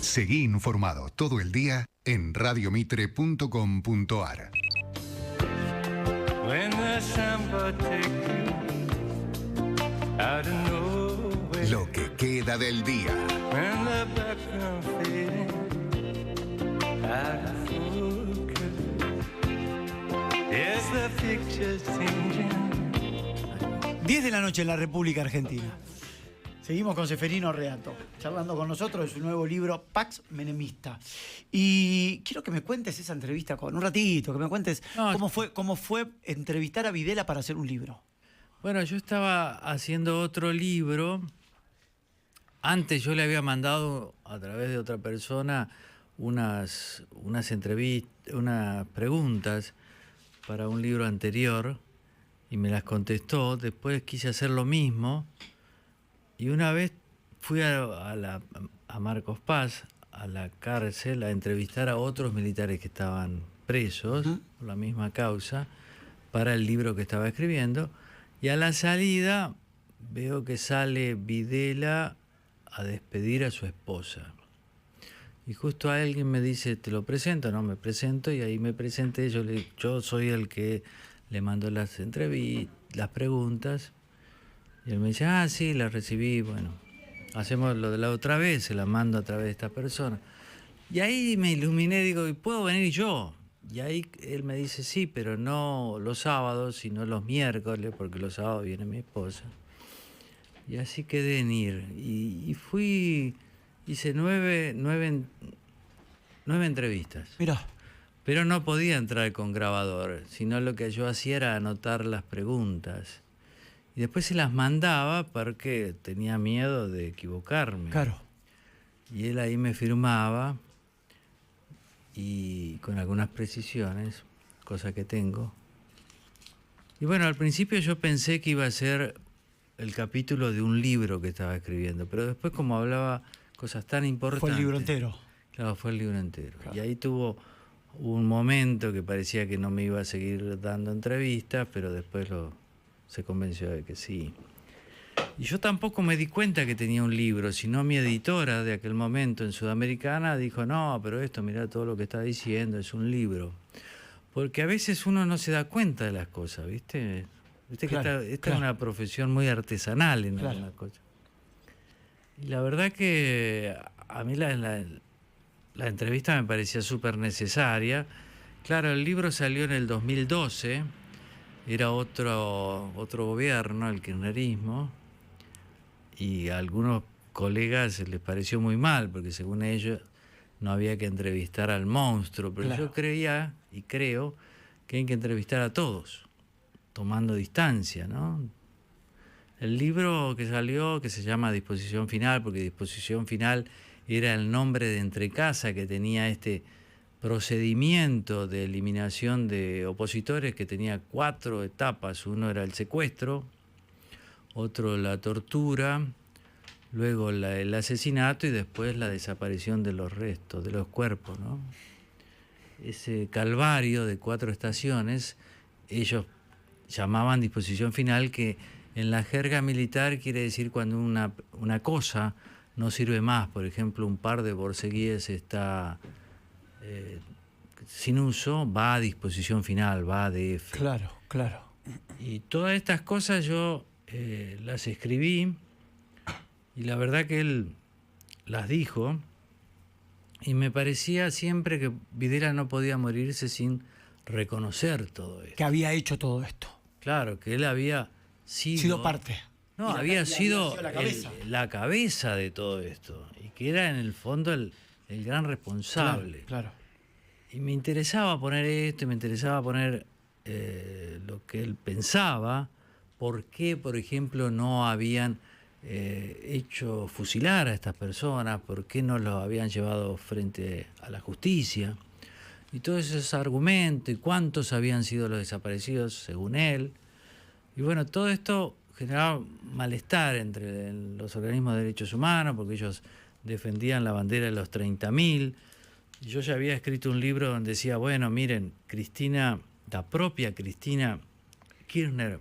Seguí informado todo el día en radiomitre.com.ar. Lo que queda del día. Yes, the picture's changing. 10 de la noche en la República Argentina. Seguimos con Seferino Reato, charlando con nosotros de su nuevo libro, Pax Menemista. Y quiero que me cuentes esa entrevista, con un ratito, que me cuentes cómo fue entrevistar a Videla para hacer un libro. Bueno, yo estaba haciendo otro libro. Antes yo le había mandado a través de otra persona unas entrevistas, unas preguntas para un libro anterior y me las contestó. Después quise hacer lo mismo y una vez fui a Marcos Paz, a la cárcel, a entrevistar a otros militares que estaban presos por la misma causa para el libro que estaba escribiendo, y a la salida veo que sale Videla a despedir a su esposa. Y justo alguien me dice, ¿te lo presento? No, me presento, y ahí me presenté. Yo soy el que le mandó las entrevistas, las preguntas. Y él me dice, sí, las recibí. Bueno, hacemos lo de la otra vez, se las mando a través de esta persona. Y ahí me iluminé, digo, ¿y puedo venir yo? Y ahí él me dice, sí, pero no los sábados, sino los miércoles, porque los sábados viene mi esposa. Y así quedé en ir. Y fui... Hice nueve entrevistas. Mirá. Pero no podía entrar con grabador, sino lo que yo hacía era anotar las preguntas. Y después se las mandaba porque tenía miedo de equivocarme. Claro. Y él ahí me firmaba, y con algunas precisiones, cosa que tengo. Y bueno, al principio yo pensé que iba a ser el capítulo de un libro que estaba escribiendo, pero después, como hablaba cosas tan importantes... Fue el libro entero. Claro, fue el libro entero. Claro. Y ahí tuvo un momento que parecía que no me iba a seguir dando entrevistas, pero después se convenció de que sí. Y yo tampoco me di cuenta que tenía un libro, sino mi editora de aquel momento en Sudamericana dijo, no, pero esto, mirá todo lo que está diciendo, es un libro. Porque a veces uno no se da cuenta de las cosas, ¿viste? Viste que Claro, esta claro. es una profesión muy artesanal en Claro. algunas cosas. Y la verdad que a mí la entrevista me parecía súper necesaria. Claro, el libro salió en el 2012, era otro gobierno, el kirchnerismo, y a algunos colegas les pareció muy mal, porque según ellos no había que entrevistar al monstruo, pero Claro. yo creía y creo que hay que entrevistar a todos, tomando distancia, ¿no? El libro que salió, que se llama Disposición Final, porque Disposición Final era el nombre de Entrecasa, que tenía este procedimiento de eliminación de opositores que tenía 4 etapas. Uno era el secuestro, otro la tortura, luego el asesinato y después la desaparición de los restos, de los cuerpos, ¿no? Ese calvario de 4 estaciones, ellos llamaban disposición final, que en la jerga militar quiere decir cuando una cosa no sirve más. Por ejemplo, un par de borceguíes está sin uso, va a disposición final, va a DF. Claro, claro. Y todas estas cosas yo las escribí, y la verdad que él las dijo, y me parecía siempre que Videla no podía morirse sin reconocer todo esto. Que había hecho todo esto. Claro, que él había Sido parte. No, Y había sido la cabeza. la cabeza de todo esto, y que era en el fondo el gran responsable. Claro. Y me interesaba poner esto, y me interesaba poner lo que él pensaba, por qué, por ejemplo, no habían hecho fusilar a estas personas, por qué no los habían llevado frente a la justicia, y todos esos argumentos, y cuántos habían sido los desaparecidos según él. Y bueno, todo esto generaba malestar entre los organismos de derechos humanos, porque ellos defendían la bandera de los 30.000. Yo ya había escrito un libro donde decía, bueno, miren, Cristina, la propia Cristina Kirchner,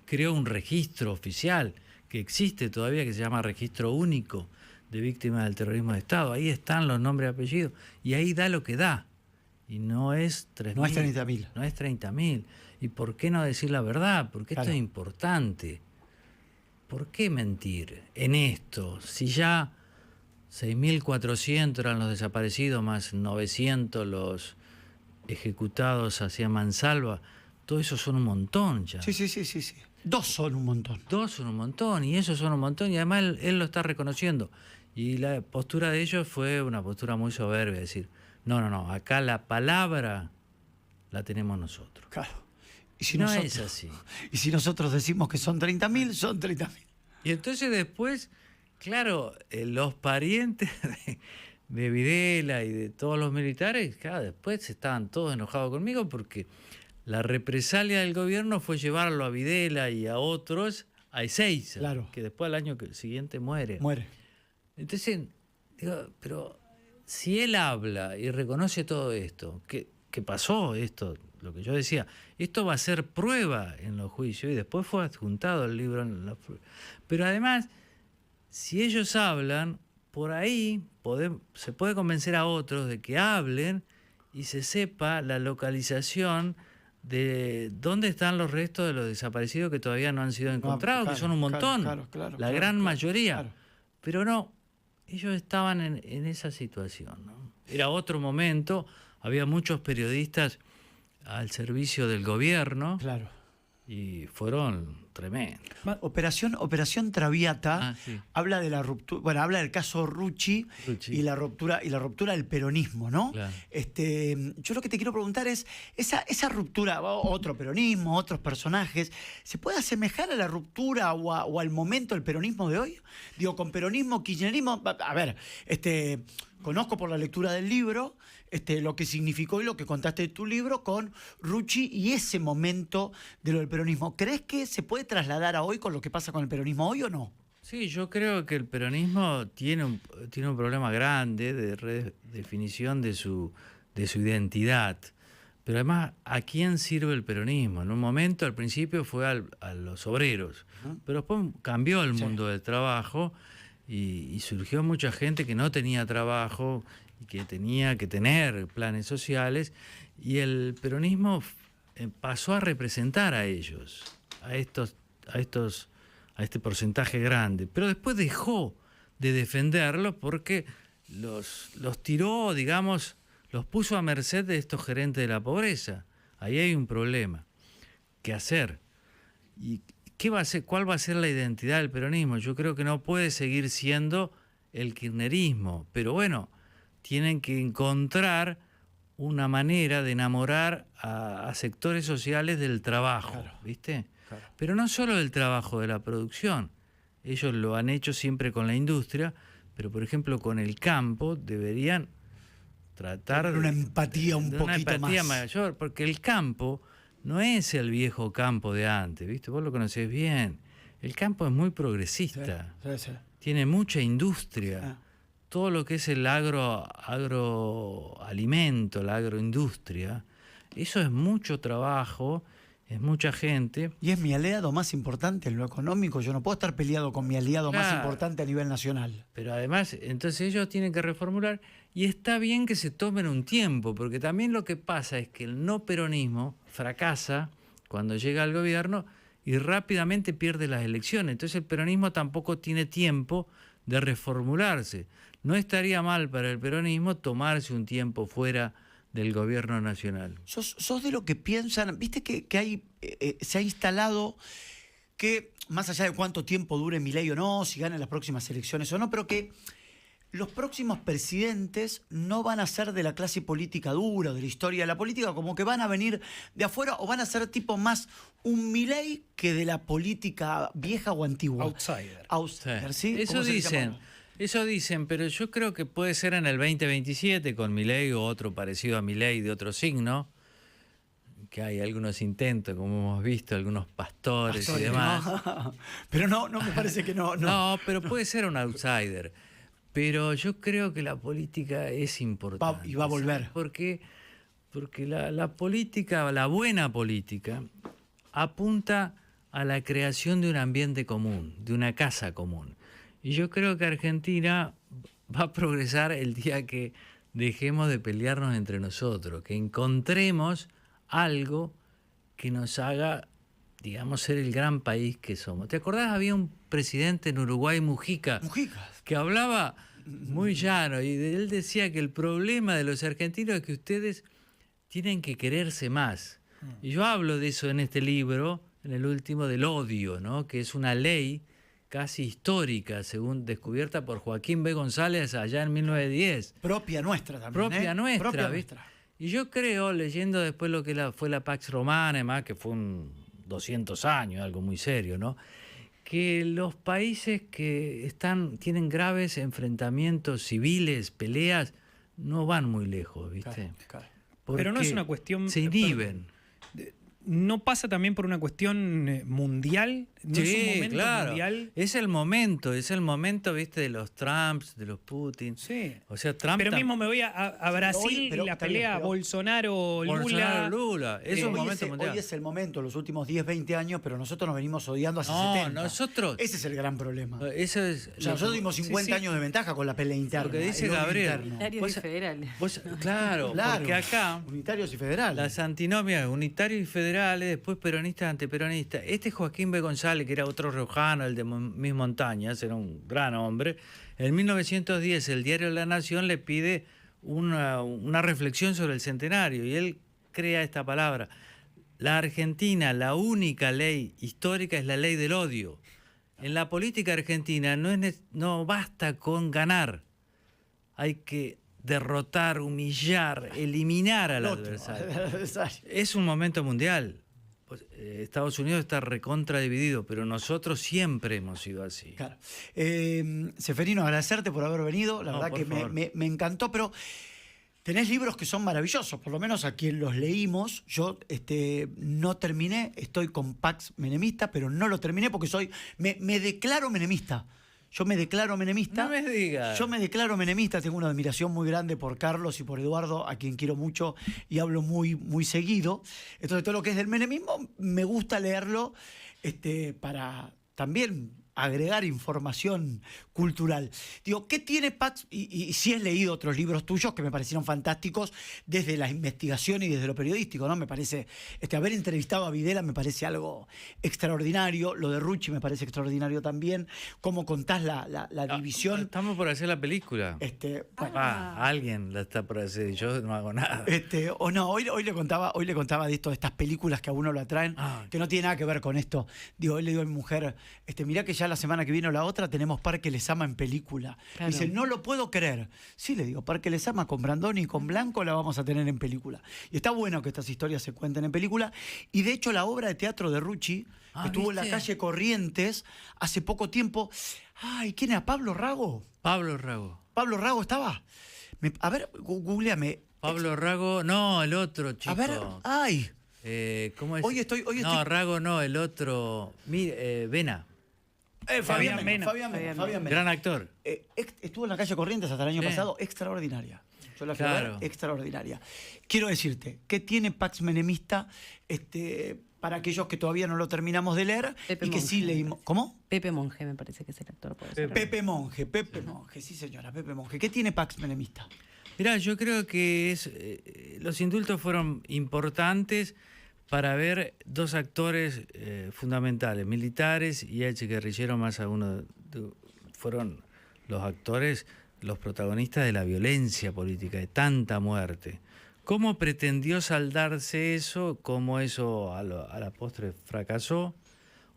creó un registro oficial que existe todavía, que se llama Registro Único de Víctimas del Terrorismo de Estado. Ahí están los nombres y apellidos, y ahí da lo que da. Y no es 3.000. No es 30.000. No es 30.000. ¿Y por qué no decir la verdad? Porque esto Claro. es importante. ¿Por qué mentir en esto? Si ya 6.400 eran los desaparecidos, más 900 los ejecutados hacia mansalva, todo eso son un montón ya. Sí. 2 son un montón. 2 son un montón, y esos son un montón, y además él lo está reconociendo. Y la postura de ellos fue una postura muy soberbia, decir, no, acá la palabra la tenemos nosotros. Claro. Y si No nosotros, es así. Y si nosotros decimos que son 30.000, son 30.000. Y entonces después, claro, los parientes de Videla y de todos los militares, claro, después estaban todos enojados conmigo porque la represalia del gobierno fue llevarlo a Videla y a otros a Ezeiza, Claro. que después al año siguiente muere. Muere. Entonces, digo, pero si él habla y reconoce todo esto, que pasó esto, lo que yo decía, esto va a ser prueba en los juicios, y después fue adjuntado el libro pero además, si ellos hablan, por ahí se puede convencer a otros de que hablen y se sepa la localización de dónde están los restos de los desaparecidos que todavía no han sido encontrados, claro, que son un montón, claro, la gran mayoría. claro. Pero no, ellos estaban en esa situación, ¿no? Era otro momento, había muchos periodistas al servicio del gobierno, Claro. y fueron tremendos. Operación Traviata Sí. habla de la ruptura, bueno, habla del caso Rucci. Rucci. Y la ruptura del peronismo, ¿no? Claro. Yo lo que te quiero preguntar es, esa ruptura, otro peronismo, otros personajes, ¿se puede asemejar a la ruptura o al momento del peronismo de hoy? Digo, con peronismo, kirchnerismo, a ver, conozco por la lectura del libro lo que significó y lo que contaste de tu libro con Rucci y ese momento de lo del peronismo. ¿Crees que se puede trasladar a hoy con lo que pasa con el peronismo hoy o no? Sí, yo creo que el peronismo tiene un problema grande de redefinición de su identidad. Pero además, ¿a quién sirve el peronismo? En un momento, al principio, fue a los obreros, pero después cambió el mundo del trabajo y surgió mucha gente que no tenía trabajo y que tenía que tener planes sociales, y el peronismo pasó a representar a ellos, a este porcentaje grande, pero después dejó de defenderlos porque los tiró, digamos, los puso a merced de estos gerentes de la pobreza. Ahí hay un problema. ¿Qué hacer? ¿Y cuál va a ser la identidad del peronismo? Yo creo que no puede seguir siendo el kirchnerismo, pero bueno, tienen que encontrar una manera de enamorar a sectores sociales del trabajo, Claro. ¿viste? Claro. Pero no solo del trabajo, de la producción. Ellos lo han hecho siempre con la industria, pero por ejemplo con el campo deberían tratar Tener una empatía un de poquito una empatía más. mayor, porque el campo no es el viejo campo de antes, ¿viste? Vos lo conocés bien. El campo es muy progresista, Sí. tiene mucha industria. Ah. Todo lo que es el agroalimento, la agroindustria, eso es mucho trabajo, es mucha gente. Y es mi aliado más importante en lo económico. Yo no puedo estar peleado con mi aliado más Claro. importante a nivel nacional. Pero además, entonces ellos tienen que reformular, y está bien que se tomen un tiempo, porque también lo que pasa es que el no peronismo fracasa cuando llega al gobierno y rápidamente pierde las elecciones. Entonces el peronismo tampoco tiene tiempo de reformularse. No estaría mal para el peronismo tomarse un tiempo fuera del gobierno nacional. ¿Sos de lo que piensan? Viste que hay, se ha instalado que, más allá de cuánto tiempo dure Milei o no, si gana las próximas elecciones o no, pero que los próximos presidentes no van a ser de la clase política dura, de la historia de la política, como que van a venir de afuera o van a ser tipo más un Milei que de la política vieja o antigua. Outsider. Outsider, ¿sí? Eso ¿Cómo se le dicen. llama? Eso dicen, pero yo creo que puede ser en el 2027 con Milei o otro parecido a Milei de otro signo, que hay algunos intentos, como hemos visto, algunos pastores y demás. ¿no? Pero no me parece que no. No, pero puede ser un outsider. Pero yo creo que la política es importante. Y va a volver. ¿Sabes por qué? Porque la política, la buena política, apunta a la creación de un ambiente común, de una casa común. Y yo creo que Argentina va a progresar el día que dejemos de pelearnos entre nosotros, que encontremos algo que nos haga, digamos, ser el gran país que somos. ¿Te acordás? Había un presidente en Uruguay, Mujica, que hablaba muy llano y él decía que el problema de los argentinos es que ustedes tienen que quererse más. Y yo hablo de eso en este libro, en el último, del odio, ¿no? Que es una ley casi histórica, según descubierta por Joaquín B. González allá en 1910. Propia nuestra también. Propia nuestra, Propia ¿viste? nuestra. Y yo creo, leyendo después lo que fue la Pax Romana, además, que fue 200 años, algo muy serio, ¿no? Que los países que tienen graves enfrentamientos civiles, peleas, no van muy lejos, ¿viste? Claro. Pero no es Porque una cuestión... se inhiben. ¿No pasa también por una cuestión mundial? ¿No es un momento claro. mundial? Es el momento, ¿viste? De los Trumps, de los Putin. Sí. O sea, Trump... Pero mismo me voy a Brasil pero y la está bien, pelea pero- Bolsonaro-Lula. Lula. Es un Hoy momento mundial. hoy es el momento, los últimos 10, 20 años, pero nosotros nos venimos odiando hace No, 70. nosotros... Ese es el gran problema. Eso es... O sea, nosotros tuvimos 50 sí. años de ventaja con la pelea interna. Lo que dice el odio Gabriel. interno. Unitarios Vos- y federales. Claro, porque acá... Unitarios y federales. Las antinomias unitarios y federales, después peronistas, antiperonistas. Este Joaquín B. González, que era otro riojano, el de Mis Montañas, era un gran hombre. En 1910 el diario La Nación le pide una reflexión sobre el centenario y él crea esta palabra. La Argentina, la única ley histórica es la ley del odio. En la política argentina no basta con ganar. Hay que derrotar, humillar, eliminar al adversario. Es un momento mundial. Pues, Estados Unidos está recontra dividido, pero nosotros siempre hemos sido así. Claro. Seferino, agradecerte por haber venido. La No, verdad por que favor. me encantó, pero tenés libros que son maravillosos, por lo menos a quien los leímos. Yo no terminé, estoy con Pax Menemista, pero no lo terminé porque me declaro menemista. Yo me declaro menemista. No me digas. Yo me declaro menemista, tengo una admiración muy grande por Carlos y por Eduardo, a quien quiero mucho y hablo muy, muy seguido. Entonces, todo lo que es del menemismo, me gusta leerlo para también agregar información cultural. Digo, ¿qué tiene Pax? Y sí he leído otros libros tuyos que me parecieron fantásticos desde la investigación y desde lo periodístico, ¿no? Me parece, haber entrevistado a Videla me parece algo extraordinario, lo de Rucci me parece extraordinario también, cómo contás la división. Estamos por hacer la película. Bueno, Alguien la está por hacer y yo no hago nada. o no, hoy le contaba de estas películas que a uno lo atraen, que no tiene nada que ver con esto. Digo, hoy le digo a mi mujer, mirá que ya la semana que viene o la otra tenemos Parque Lezama en película. Claro. Dice, no lo puedo creer. Sí, le digo, Parque Lezama con Brandoni y con Blanco la vamos a tener en película. Y está bueno que estas historias se cuenten en película. Y de hecho la obra de teatro de Rucci, que estuvo en la ¿viste? calle Corrientes hace poco tiempo. Ay, ¿quién era? ¿Pablo Rago? Pablo Rago. ¿Pablo Rago estaba? A ver, googleame. Pablo Rago, no, el otro chico. A ver, ay. ¿Cómo es? Hoy estoy- Rago no, el otro. Vena. Fabián Mena. Mena. Gran actor. Estuvo en la calle Corrientes hasta el año Sí. pasado, extraordinaria. Yo la fui a ver, Claro. extraordinaria. Quiero decirte, ¿qué tiene Pax Menemista para aquellos que todavía no lo terminamos de leer Pepe y que sí Monge. leímos? ¿Cómo? Pepe Monge me parece que es el actor. Puede ser. Pepe Monge, sí señora, Pepe Monge. ¿Qué tiene Pax Menemista? Mirá, yo creo que los indultos fueron importantes para ver dos actores fundamentales, militares y ex guerrilleros, más a uno fueron los actores, los protagonistas de la violencia política, de tanta muerte. ¿Cómo pretendió saldarse eso? ¿Cómo eso a la postre fracasó?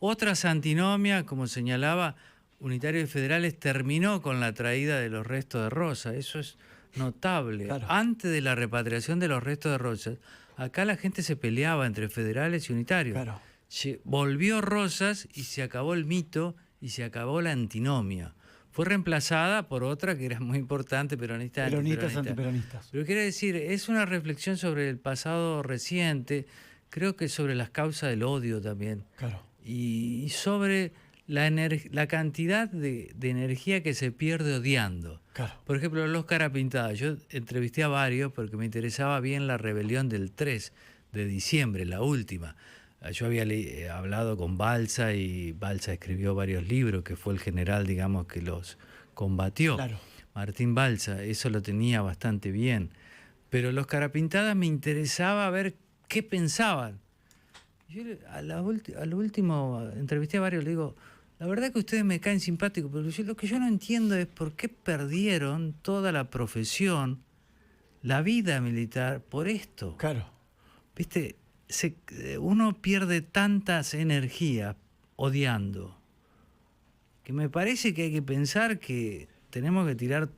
Otras antinomias, como señalaba, Unitarios y Federales terminó con la traída de los restos de Rosas. Eso es notable. Claro. Antes de la repatriación de los restos de Rosas, acá la gente se peleaba entre federales y unitarios. Claro. Volvió Rosas y se acabó el mito y se acabó la antinomia. Fue reemplazada por otra que era muy importante, peronista, Peronistas, antiperonista. antiperonistas. Pero quiero decir, es una reflexión sobre el pasado reciente, creo que sobre las causas del odio también, Claro. y sobre la cantidad de energía que se pierde odiando. Claro. Por ejemplo, los Carapintadas. Yo entrevisté a varios porque me interesaba bien la rebelión del 3 de diciembre, la última. Yo había hablado con Balsa y Balsa escribió varios libros, que fue el general, digamos, que los combatió. Claro. Martín Balsa, eso lo tenía bastante bien. Pero los Carapintadas me interesaba ver qué pensaban. Yo a lo último entrevisté a varios, le digo, la verdad que ustedes me caen simpáticos, pero lo que yo no entiendo es por qué perdieron toda la profesión, la vida militar, por esto. Claro. ¿Viste? Uno pierde tantas energías odiando, que me parece que hay que pensar que tenemos que tirar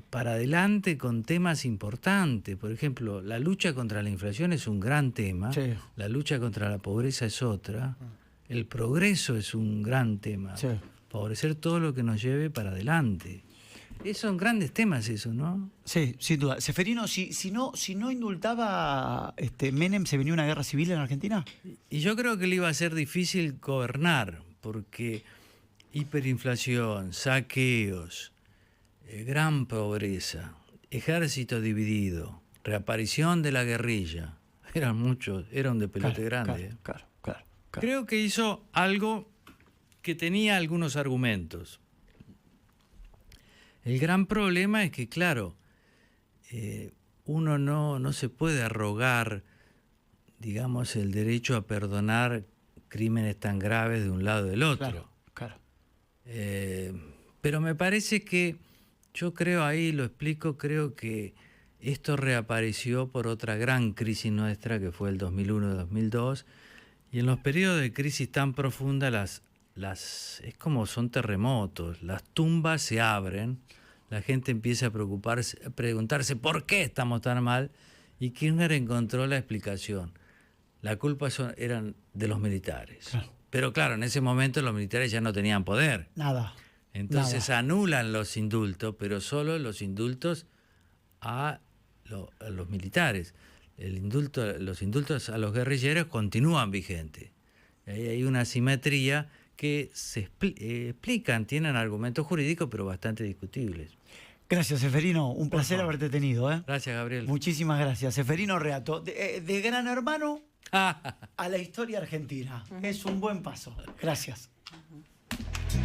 para adelante con temas importantes. Por ejemplo, la lucha contra la inflación es un gran tema, Sí. la lucha contra la pobreza es otra, el progreso es un gran tema, Sí. favorecer todo lo que nos lleve para adelante. Son grandes temas eso, ¿no? Sí, sin duda. Seferino, si no indultaba Menem, ¿se venía una guerra civil en Argentina? Y yo creo que le iba a ser difícil gobernar, porque hiperinflación, saqueos, gran pobreza, ejército dividido, reaparición de la guerrilla, eran muchos, era un despelote grande. Claro. Creo que hizo algo que tenía algunos argumentos. El gran problema es que, claro, uno no se puede arrogar, digamos, el derecho a perdonar crímenes tan graves de un lado o del otro. Claro. Pero me parece que, yo creo, ahí lo explico, creo que esto reapareció por otra gran crisis nuestra, que fue el 2001-2002, y en los periodos de crisis tan profunda, es como son terremotos, las tumbas se abren, la gente empieza a preguntarse por qué estamos tan mal, y Kirchner encontró la explicación. La culpa eran de los militares. Claro. Pero claro, en ese momento los militares ya no tenían poder. Nada. Entonces anulan los indultos, pero solo los indultos a los militares. Los indultos a los guerrilleros continúan vigentes. Ahí hay una asimetría que se explican, tienen argumentos jurídicos, pero bastante discutibles. Gracias, Seferino. Un placer haberte tenido. Gracias, Gabriel. Muchísimas gracias. Seferino Reato, de Gran Hermano a la historia argentina. Es un buen paso. Gracias.